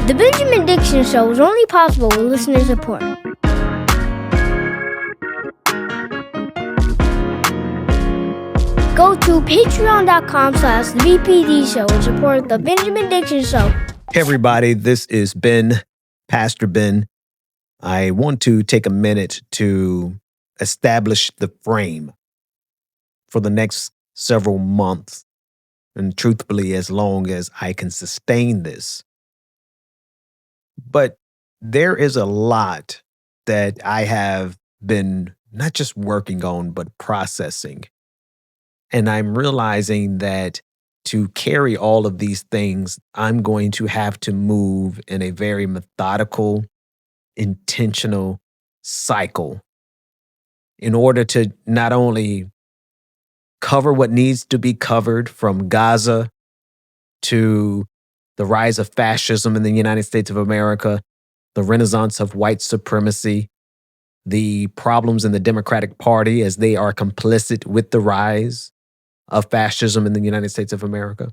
The Benjamin Dixon Show is only possible with listener support. Go to patreon.com/VPD show and support the Benjamin Dixon Show. Hey everybody, this is Ben, Pastor Ben. I want to take a minute to establish the frame for the next several months, and truthfully, as long as I can sustain this. But there is a lot that I have been not just working on, but processing. And I'm realizing that to carry all of these things, I'm going to have to move in a very methodical, intentional cycle in order to not only cover what needs to be covered, from Gaza to the rise of fascism in the United States of America, the renaissance of white supremacy, the problems in the Democratic Party as they are complicit with the rise of fascism in the United States of America,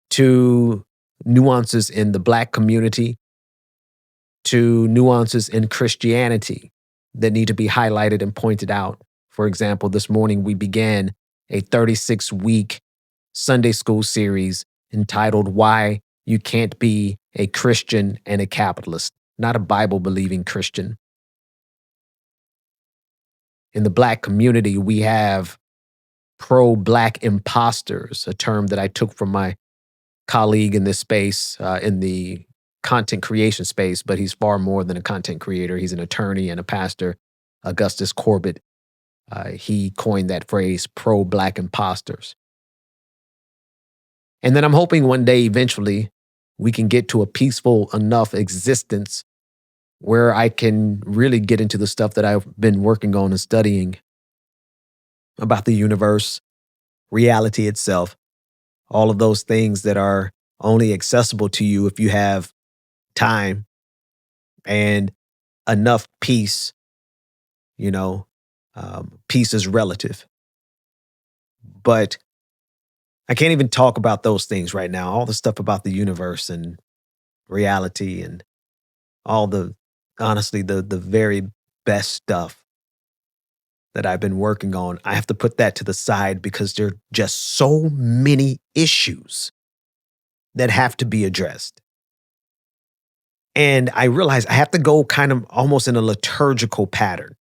to nuances in the Black community, to nuances in Christianity that need to be highlighted and pointed out. For example, this morning we began a 36-week Sunday school series entitled "Why You Can't Be a Christian and a Capitalist," not a Bible-believing Christian. In the Black community, we have pro-Black imposters, a term that I took from my colleague in this space, in the content creation space, but he's far more than a content creator. He's an attorney and a pastor, Augustus Corbett. He coined that phrase, pro-Black imposters. And then I'm hoping one day, eventually, we can get to a peaceful enough existence where I can really get into the stuff that I've been working on and studying about the universe, reality itself, all of those things that are only accessible to you if you have time and enough peace. Peace is relative. But I can't even talk about those things right now. All the stuff about the universe and reality and all the very best stuff that I've been working on, I have to put that to the side because there are just so many issues that have to be addressed. And I realize I have to go kind of almost in a liturgical pattern.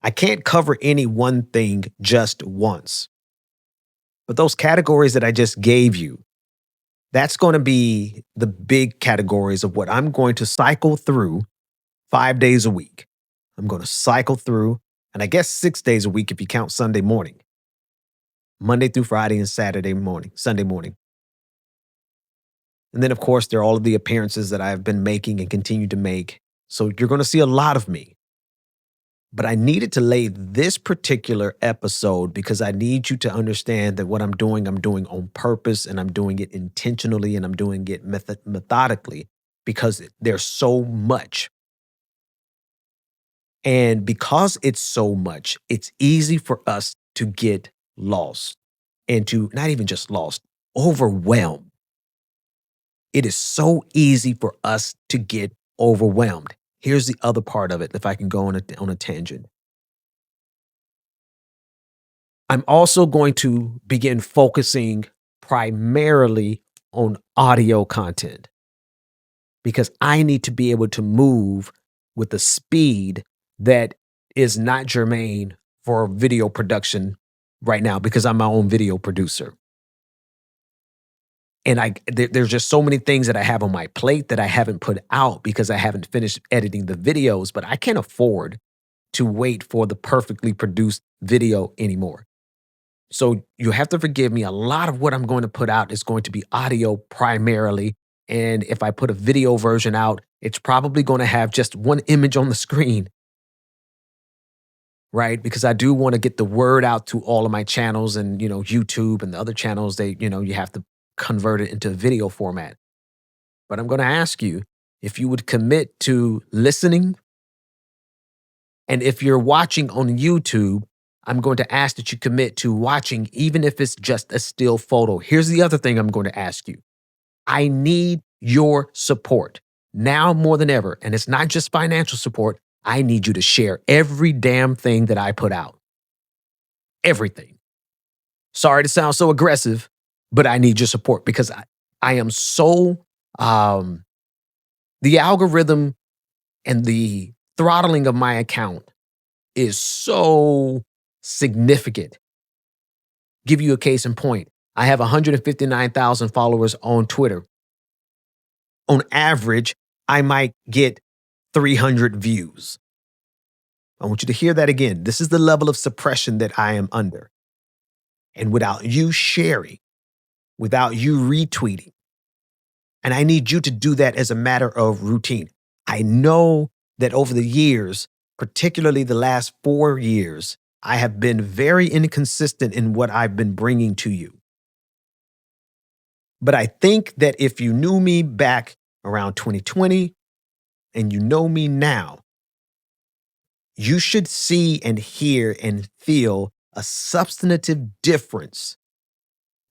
I can't cover any one thing just once. But those categories that I just gave you, that's going to be the big categories of what I'm going to cycle through 5 days a week. I'm going to cycle through, and I guess 6 days a week if you count Sunday morning. Monday through Friday and Sunday morning. And then, of course, there are all of the appearances that I've been making and continue to make. So you're going to see a lot of me. But I needed to lay this particular episode because I need you to understand that what I'm doing on purpose, and I'm doing it intentionally, and I'm doing it methodically because there's so much. And because it's so much, it's easy for us to get lost, and to not even just lost, overwhelmed. It is so easy for us to get overwhelmed. Here's the other part of it, if I can go on a tangent. I'm also going to begin focusing primarily on audio content because I need to be able to move with a speed that is not germane for video production right now because I'm my own video producer. And there's just so many things that I have on my plate that I haven't put out because I haven't finished editing the videos, but I can't afford to wait for the perfectly produced video anymore. So you have to forgive me. A lot of what I'm going to put out is going to be audio primarily. And if I put a video version out, it's probably going to have just one image on the screen, right? Because I do want to get the word out to all of my channels and, YouTube and the other channels, you have to convert it into video format. But I'm going to ask you if you would commit to listening. And if you're watching on YouTube, I'm going to ask that you commit to watching, even if it's just a still photo. Here's the other thing I'm going to ask you. I need your support now more than ever. And it's not just financial support. I need you to share every damn thing that I put out. Everything. Sorry to sound so aggressive, but I need your support because I am so, the algorithm and the throttling of my account is so significant. Give you a case in point. I have 159,000 followers on Twitter. On average, I might get 300 views. I want you to hear that again. This is the level of suppression that I am under. And without you sharing, without you retweeting, and I need you to do that as a matter of routine. I know that over the years, particularly the last 4 years, I have been very inconsistent in what I've been bringing to you. But I think that if you knew me back around 2020 and you know me now, you should see and hear and feel a substantive difference.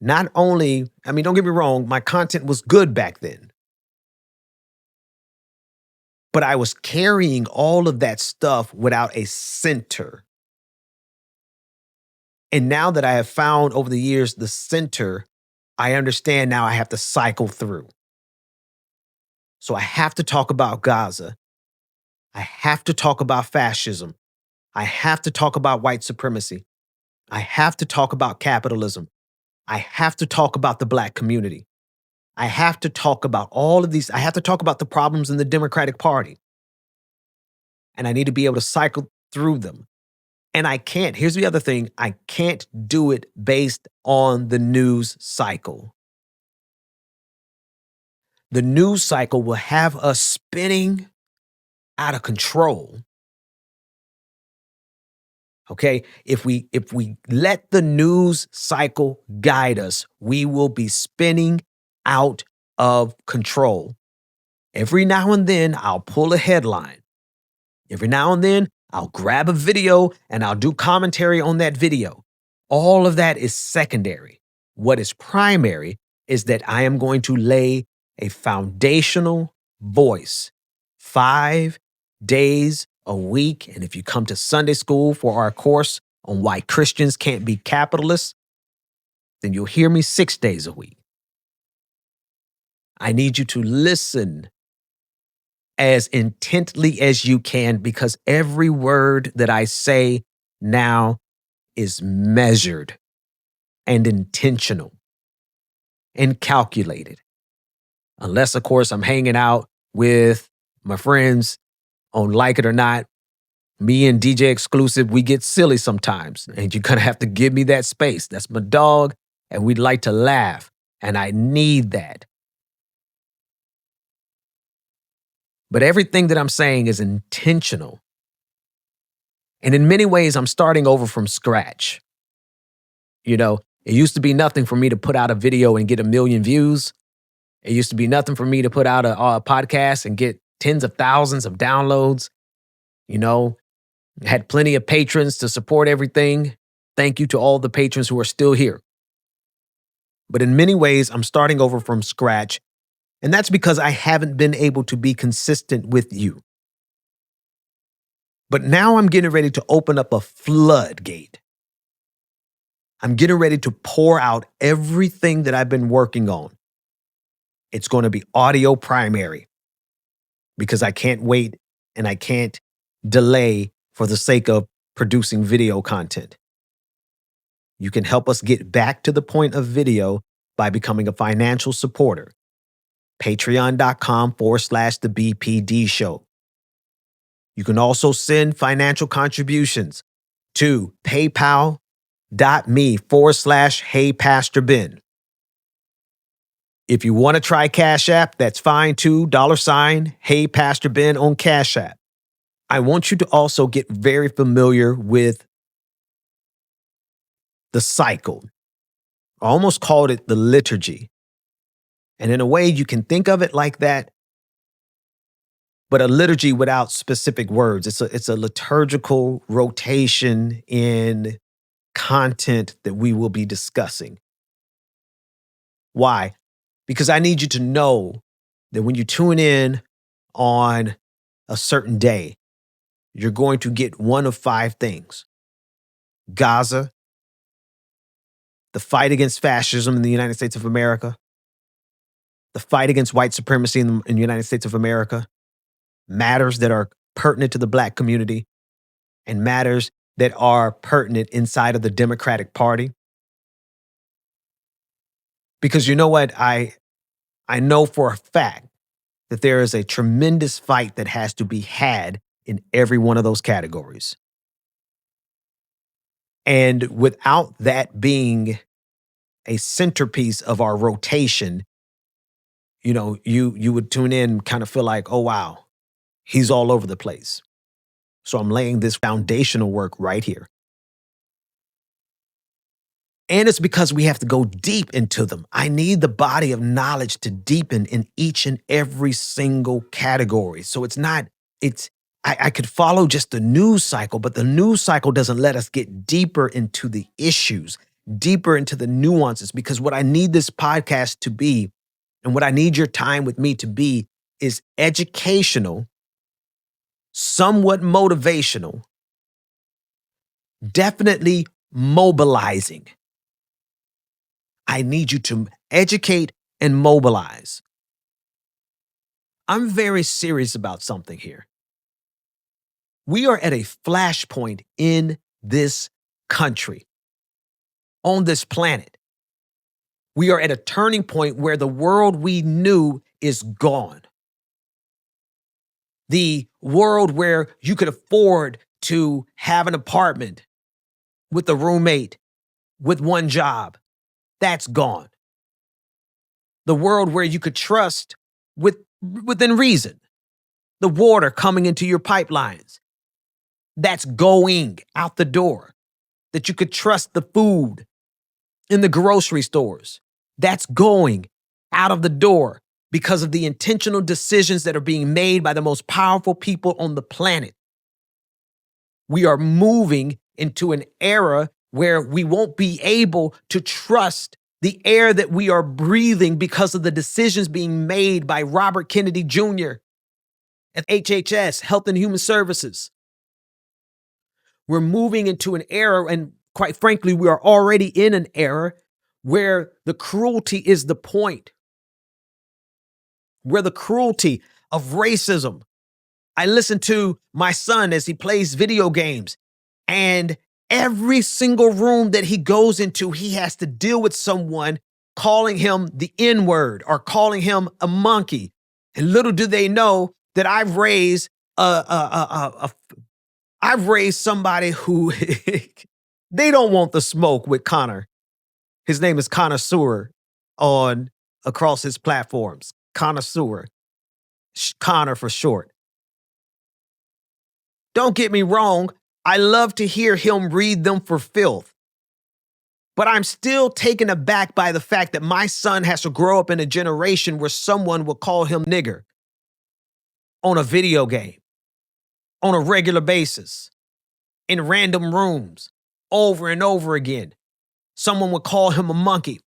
Not only, don't get me wrong, my content was good back then. But I was carrying all of that stuff without a center. And now that I have found over the years the center, I understand now I have to cycle through. So I have to talk about Gaza. I have to talk about fascism. I have to talk about white supremacy. I have to talk about capitalism. I have to talk about the Black community. I have to talk about all of these. I have to talk about the problems in the Democratic Party. And I need to be able to cycle through them. And I can't, here's the other thing, I can't do it based on the news cycle. The news cycle will have us spinning out of control. Okay? If we let the news cycle guide us, we will be spinning out of control. Every now and then, I'll pull a headline. Every now and then, I'll grab a video and I'll do commentary on that video. All of that is secondary. What is primary is that I am going to lay a foundational voice 5 days a week. And if you come to Sunday school for our course on why Christians can't be capitalists, then you'll hear me 6 days a week. I need you to listen as intently as you can, because every word that I say now is measured and intentional and calculated. Unless, of course, I'm hanging out with my friends on Like It or Not. Me and DJ Exclusive, we get silly sometimes, and you're going to have to give me that space. That's my dog, and we'd like to laugh, and I need that. But everything that I'm saying is intentional. And in many ways, I'm starting over from scratch. You know, it used to be nothing for me to put out a video and get 1 million views. It used to be nothing for me to put out a podcast and get tens of thousands of downloads. You know, had plenty of patrons to support everything. Thank you to all the patrons who are still here. But in many ways, I'm starting over from scratch. And that's because I haven't been able to be consistent with you. But now I'm getting ready to open up a floodgate. I'm getting ready to pour out everything that I've been working on. It's going to be audio primary because I can't wait and I can't delay for the sake of producing video content. You can help us get back to the point of video by becoming a financial supporter. Patreon.com/the BPD show. You can also send financial contributions to paypal.me/HeyPastorBen. If you want to try Cash App, that's fine too. $HeyPastorBen on Cash App. I want you to also get very familiar with the cycle. I almost called it the liturgy. And in a way, you can think of it like that, but a liturgy without specific words. It's a liturgical rotation in content that we will be discussing. Why? Because I need you to know that when you tune in on a certain day, you're going to get one of 5 things: Gaza, the fight against fascism in the United States of America, the fight against white supremacy in the United States of America, matters that are pertinent to the Black community, and matters that are pertinent inside of the Democratic Party. Because you know what? I know for a fact that there is a tremendous fight that has to be had in every one of those categories. And without that being a centerpiece of our rotation, you would tune in and kind of feel like, oh, wow, he's all over the place. So I'm laying this foundational work right here. And it's because we have to go deep into them. I need the body of knowledge to deepen in each and every single category. So I could follow just the news cycle, but the news cycle doesn't let us get deeper into the issues, deeper into the nuances, because what I need this podcast to be, and what I need your time with me to be, is educational, somewhat motivational, definitely mobilizing. I need you to educate and mobilize. I'm very serious about something here. We are at a flashpoint in this country, on this planet. We are at a turning point where the world we knew is gone. The world where you could afford to have an apartment with a roommate, with one job, that's gone. The world where you could trust within reason, the water coming into your pipelines, that's going out the door. That you could trust the food in the grocery stores, that's going out of the door because of the intentional decisions that are being made by the most powerful people on the planet. We are moving into an era where we won't be able to trust the air that we are breathing because of the decisions being made by Robert Kennedy Jr. at HHS, Health and Human Services. We're moving into an era, and quite frankly, we are already in an era where the cruelty is the point, where the cruelty of racism. I listen to my son as he plays video games, and every single room that he goes into, he has to deal with someone calling him the N-word or calling him a monkey. And little do they know that I've raised somebody who they don't want the smoke with Connor. His name is Connoisseur across his platforms. Connoisseur, Connor for short. Don't get me wrong, I love to hear him read them for filth. But I'm still taken aback by the fact that my son has to grow up in a generation where someone will call him nigger on a video game, on a regular basis, in random rooms, over and over again. Someone would call him a monkey.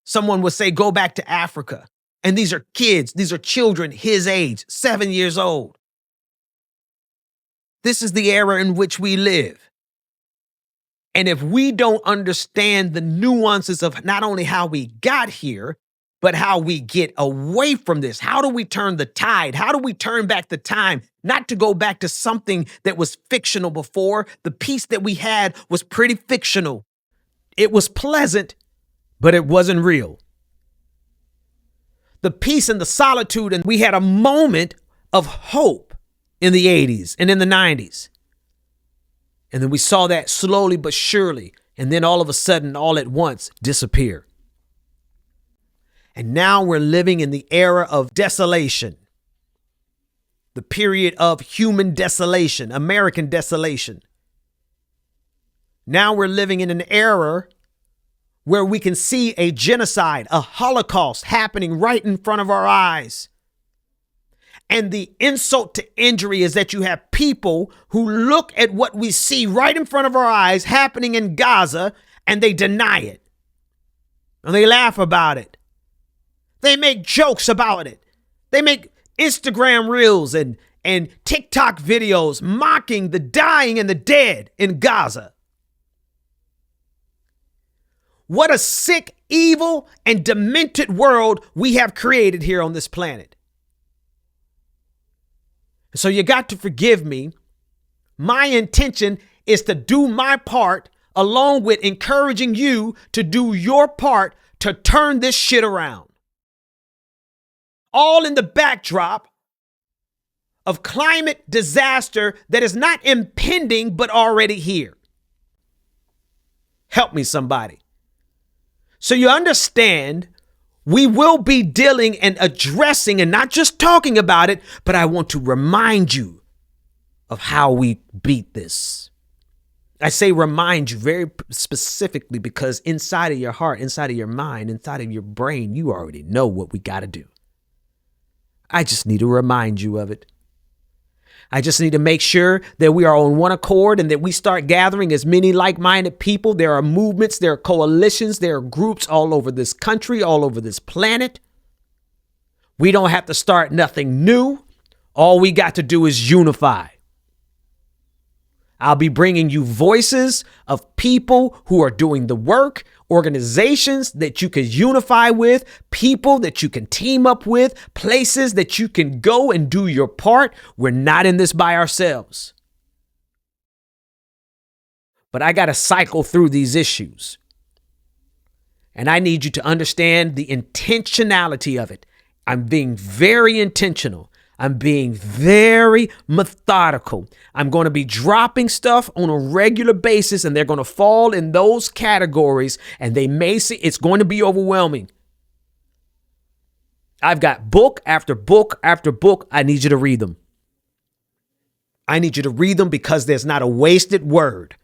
Someone would say, go back to Africa. And these are kids, these are children his age, 7 years old. This is the era in which we live. And if we don't understand the nuances of not only how we got here, but how we get away from this, how do we turn the tide? How do we turn back the time? Not to go back to something that was fictional before. The peace that we had was pretty fictional. It was pleasant, but it wasn't real. The peace and the solitude, and we had a moment of hope in the 80s and in the 90s. And then we saw that slowly but surely, and then all of a sudden, all at once, disappear. And now we're living in the era of desolation, the period of human desolation, American desolation. Now we're living in an era where we can see a genocide, a Holocaust happening right in front of our eyes. And the insult to injury is that you have people who look at what we see right in front of our eyes happening in Gaza and they deny it. And they laugh about it. They make jokes about it. They make Instagram reels and TikTok videos mocking the dying and the dead in Gaza. What a sick, evil, and demented world we have created here on this planet. So you got to forgive me. My intention is to do my part along with encouraging you to do your part to turn this shit around. All in the backdrop of climate disaster that is not impending but already here. Help me, somebody. So you understand, we will be dealing and addressing and not just talking about it, but I want to remind you of how we beat this. I say remind you very specifically because inside of your heart, inside of your mind, inside of your brain, you already know what we got to do. I just need to remind you of it. I just need to make sure that we are on one accord and that we start gathering as many like-minded people. There are movements, there are coalitions, there are groups all over this country, all over this planet. We don't have to start nothing new. All we got to do is unify. I'll be bringing you voices of people who are doing the work, organizations that you can unify with, people that you can team up with, places that you can go and do your part. We're not in this by ourselves. But I got to cycle through these issues. And I need you to understand the intentionality of it. I'm being very intentional. I'm being very methodical. I'm going to be dropping stuff on a regular basis and they're going to fall in those categories and they may see it's going to be overwhelming. I've got book after book after book. I need you to read them. I need you to read them because there's not a wasted word.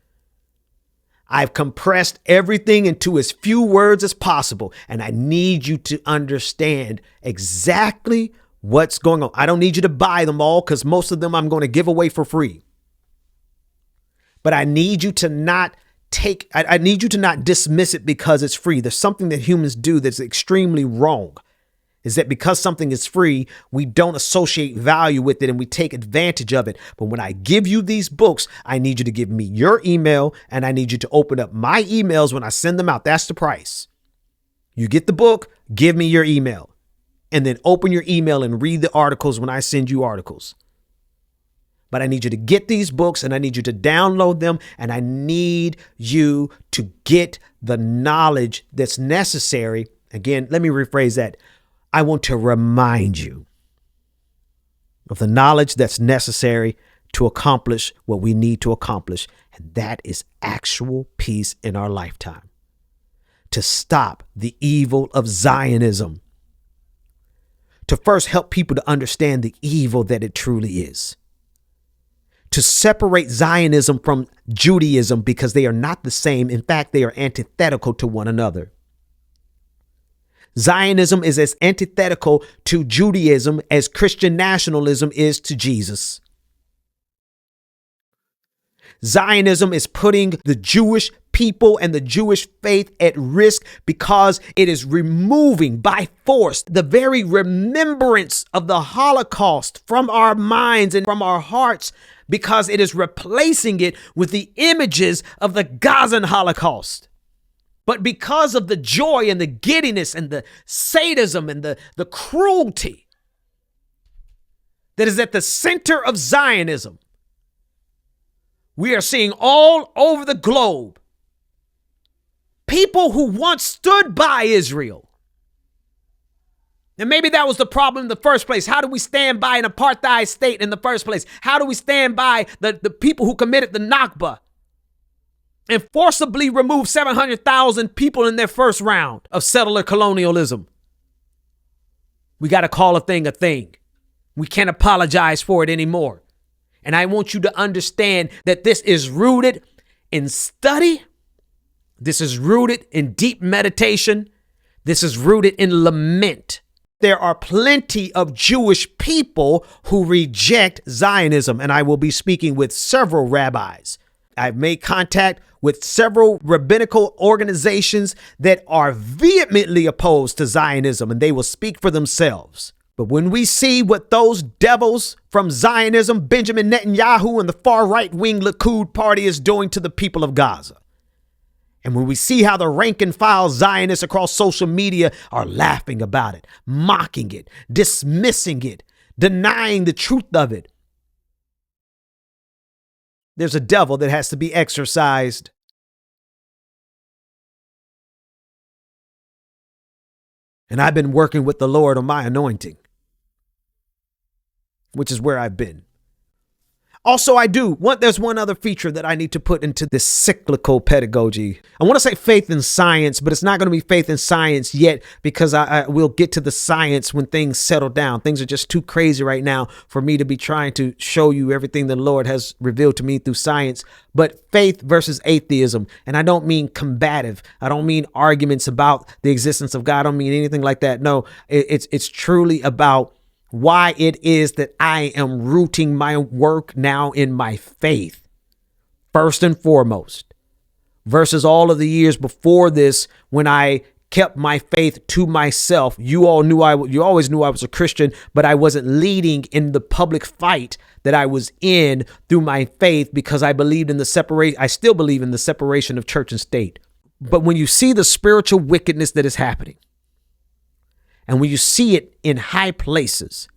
I've compressed everything into as few words as possible, and I need you to understand exactly what's going on. I don't need you to buy them all because most of them I'm going to give away for free. But I need you to not I need you to not dismiss it because it's free. There's something that humans do that's extremely wrong. Is that because something is free, we don't associate value with it and we take advantage of it. But when I give you these books, I need you to give me your email and I need you to open up my emails when I send them out. That's the price. You get the book, give me your email, and then open your email and read the articles when I send you articles. But I need you to get these books and I need you to download them and I need you to get the knowledge that's necessary. Again, let me rephrase that. I want to remind you of the knowledge that's necessary to accomplish what we need to accomplish. And that is actual peace in our lifetime. To stop the evil of Zionism. To first help people to understand the evil that it truly is. To separate Zionism from Judaism because they are not the same. In fact, they are antithetical to one another. Zionism is as antithetical to Judaism as Christian nationalism is to Jesus. Zionism is putting the Jewish people and the Jewish faith at risk because it is removing by force the very remembrance of the Holocaust from our minds and from our hearts because it is replacing it with the images of the Gazan Holocaust. But because of the joy and the giddiness and the sadism and the cruelty that is at the center of Zionism, we are seeing all over the globe people who once stood by Israel. And maybe that was the problem in the first place. How do we stand by an apartheid state in the first place? How do we stand by the people who committed the Nakba and forcibly removed 700,000 people in their first round of settler colonialism? We got to call a thing a thing. We can't apologize for it anymore. And I want you to understand that this is rooted in study. This is rooted in deep meditation. This is rooted in lament. there are plenty of Jewish people who reject Zionism, and I will be speaking with several rabbis. I've made contact with several rabbinical organizations that are vehemently opposed to Zionism, and they will speak for themselves. But when we see what those devils from Zionism, Benjamin Netanyahu and the far right-wing Likud party is doing to the people of Gaza, and when we see how the rank and file Zionists across social media are laughing about it, mocking it, dismissing it, denying the truth of it, there's a devil that has to be exorcised. And I've been working with the Lord on my anointing, which is where I've been. Also, there's one other feature that I need to put into this cyclical pedagogy. I want to say faith in science, but it's not going to be faith in science yet, because I will get to the science when things settle down. Things are just too crazy right now for me to be trying to show you everything the Lord has revealed to me through science. But faith versus atheism. And I don't mean combative. I don't mean arguments about the existence of God. I don't mean anything like that. No, it's truly about why it is that I am rooting my work now in my faith, first and foremost, versus all of the years before this when I kept my faith to myself. You always knew I was a Christian, but I wasn't leading in the public fight that I was in through my faith, because I believed in the separation. I still believe in the separation of church and state. But when you see the spiritual wickedness that is happening, and when you see it in high places,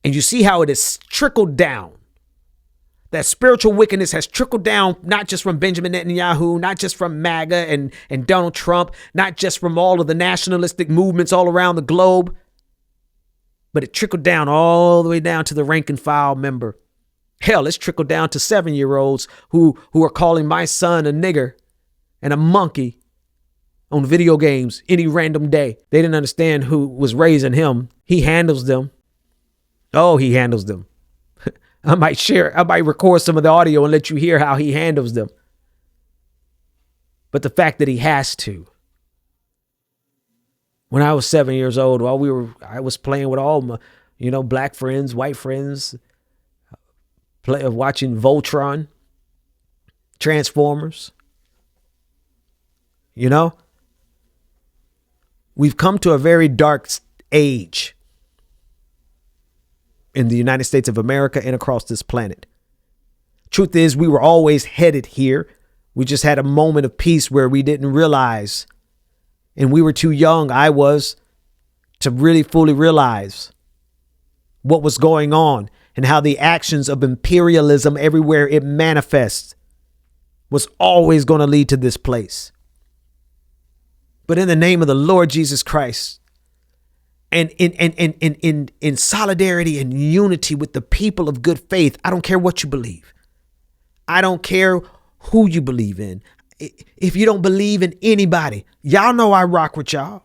and you see how it has trickled down, that spiritual wickedness has trickled down, not just from Benjamin Netanyahu, not just from MAGA and Donald Trump, not just from all of the nationalistic movements all around the globe, but it trickled down all the way down to the rank and file member. Hell, it's trickled down to 7-year-olds who are calling my son a nigger and a monkey on video games any random day. They didn't understand who was raising him. He handles them. Oh, he handles them. I might record some of the audio and let you hear how he handles them. But the fact that he has to. When I was 7 years old, I was playing with all my, black friends, white friends, watching Voltron, Transformers. We've come to a very dark age in the United States of America and across this planet. Truth is, we were always headed here. We just had a moment of peace where we didn't realize, and we were too young, I was, to really fully realize what was going on and how the actions of imperialism everywhere it manifests was always going to lead to this place. But in the name of the Lord Jesus Christ, and in solidarity and unity with the people of good faith, I don't care what you believe. I don't care who you believe in. If you don't believe in anybody, y'all know I rock with y'all.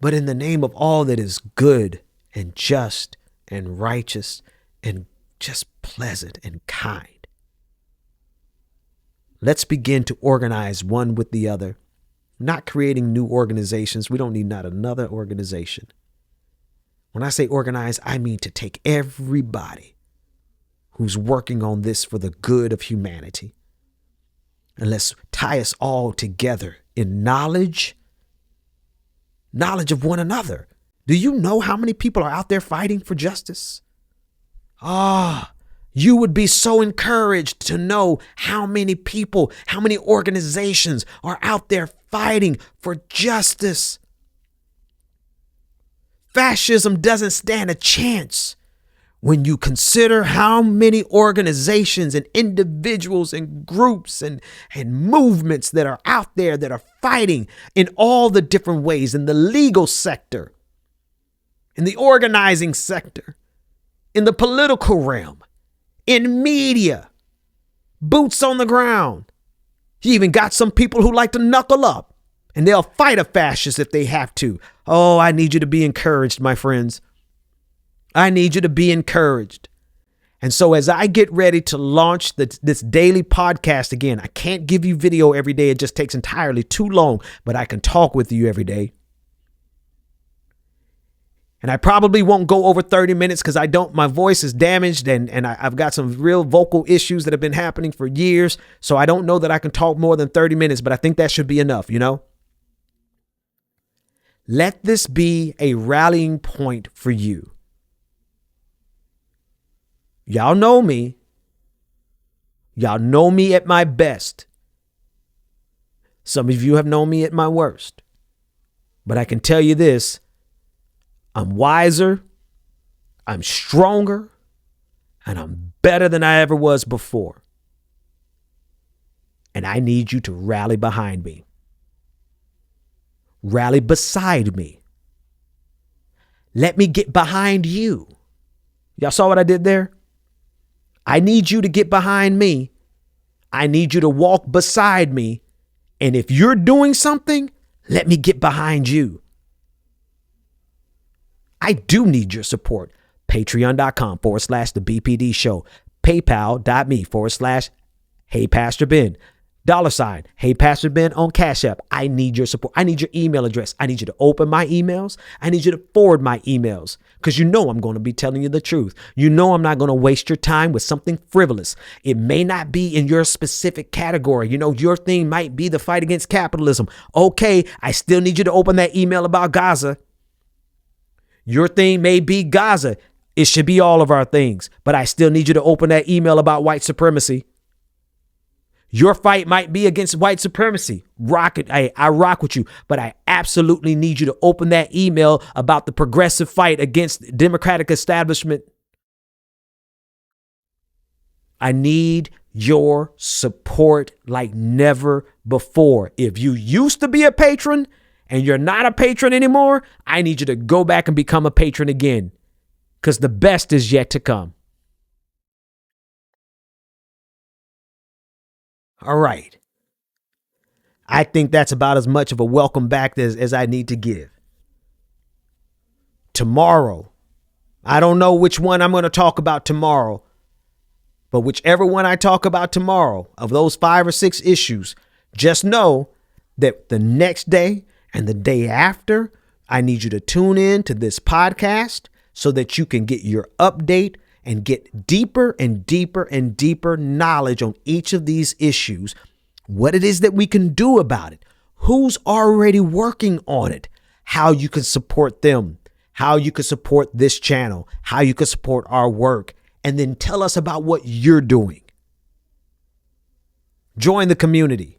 But in the name of all that is good and just and righteous and just pleasant and kind, let's begin to organize one with the other. Not creating new organizations. We don't need not another organization. When I say organize, I mean to take everybody who's working on this for the good of humanity, and let's tie us all together in knowledge of one another. Do you know how many people are out there fighting for justice? You would be so encouraged to know how many people, how many organizations are out there fighting for justice. Fascism doesn't stand a chance when you consider how many organizations and individuals and groups and movements that are out there that are fighting in all the different ways, in the legal sector, in the organizing sector, in the political realm, in media, boots on the ground. You even got some people who like to knuckle up, and they'll fight a fascist if they have to. Oh, I need you to be encouraged, my friends. I need you to be encouraged. And so as I get ready to launch this daily podcast again, I can't give you video every day. It just takes entirely too long, but I can talk with you every day. And I probably won't go over 30 minutes because my voice is damaged and I've got some real vocal issues that have been happening for years. So I don't know that I can talk more than 30 minutes, but I think that should be enough, Let this be a rallying point for you. Y'all know me. Y'all know me at my best. Some of you have known me at my worst. But I can tell you this. I'm wiser, I'm stronger, and I'm better than I ever was before. And I need you to rally behind me. Rally beside me. Let me get behind you. Y'all saw what I did there? I need you to get behind me. I need you to walk beside me. And if you're doing something, let me get behind you. I do need your support. Patreon.com/The BPD Show. PayPal.me/Hey Pastor Ben. $ Hey Pastor Ben on Cash App. I need your support. I need your email address. I need you to open my emails. I need you to forward my emails because I'm going to be telling you the truth. I'm not going to waste your time with something frivolous. It may not be in your specific category. Your thing might be the fight against capitalism. Okay, I still need you to open that email about Gaza. Your thing may be Gaza. It should be all of our things, but I still need you to open that email about white supremacy. Your fight might be against white supremacy. Rock it. I rock with you, but I absolutely need you to open that email about the progressive fight against democratic establishment. I need your support like never before. If you used to be a patron and you're not a patron anymore, I need you to go back and become a patron again because the best is yet to come. All right. I think that's about as much of a welcome back as I need to give. Tomorrow, I don't know which one I'm going to talk about tomorrow, but whichever one I talk about tomorrow of those 5 or 6 issues, just know that the next day and the day after, I need you to tune in to this podcast so that you can get your update and get deeper and deeper and deeper knowledge on each of these issues, what it is that we can do about it, who's already working on it, how you can support them, how you can support this channel, how you can support our work, and then tell us about what you're doing. Join the community.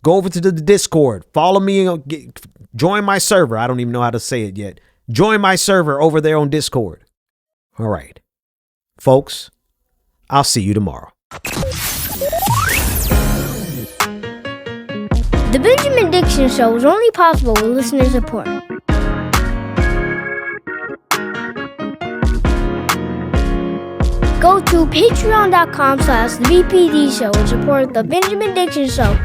Go over to the Discord. Follow me. Join my server. I don't even know how to say it yet. Join my server over there on Discord. All right. Folks, I'll see you tomorrow. The Benjamin Dixon Show is only possible with listener support. Go to patreon.com/the BPD Show and support the Benjamin Dixon Show